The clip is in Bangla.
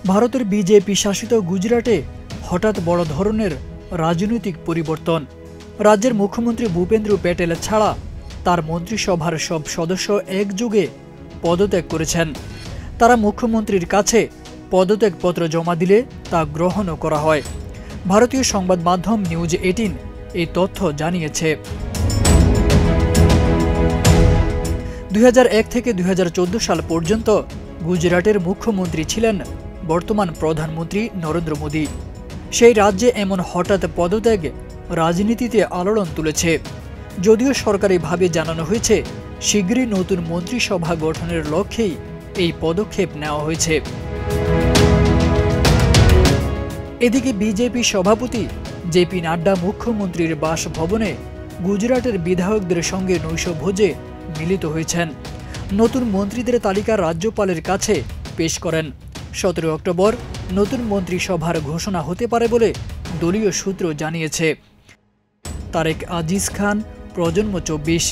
ভারতের বিজেপি শাসিত গুজরাটে হঠাৎ বড় ধরনের রাজনৈতিক পরিবর্তন। রাজ্যের মুখ্যমন্ত্রী ভূপেন্দ্র প্যাটেল ছাড়া তার মন্ত্রিসভার সব সদস্য একযোগে পদত্যাগ করেছেন। তারা মুখ্যমন্ত্রীর কাছে পদত্যাগপত্র জমা দিলে তা গ্রহণও করা হয়। ভারতীয় সংবাদ মাধ্যম নিউজ 18 এই তথ্য জানিয়েছে। 2001 থেকে 2014 সাল পর্যন্ত গুজরাটের মুখ্যমন্ত্রী ছিলেন বর্তমান প্রধানমন্ত্রী নরেন্দ্র মোদী। সেই রাজ্যে এমন হঠাৎ পদত্যাগ রাজনীতিতে আলোড়ন তুলেছে। যদিও সরকারিভাবে জানানো হয়েছে শীঘ্রই নতুন মন্ত্রিসভা গঠনের লক্ষ্যেই এই পদক্ষেপ নেওয়া হয়েছে। এদিকে বিজেপি সভাপতি জেপি নাড্ডা মুখ্যমন্ত্রীর বাসভবনে গুজরাটের বিধায়কদের সঙ্গে নৈশভোজে মিলিত হয়েছেন। নতুন মন্ত্রীদের তালিকা রাজ্যপালের কাছে পেশ করেন। 17 অক্টোবর নতুন মন্ত্রিসভার ঘোষণা হতে পারে বলে দলীয় সূত্র জানিয়েছে। তারেক আজিজ খান, প্রজন্ম 24।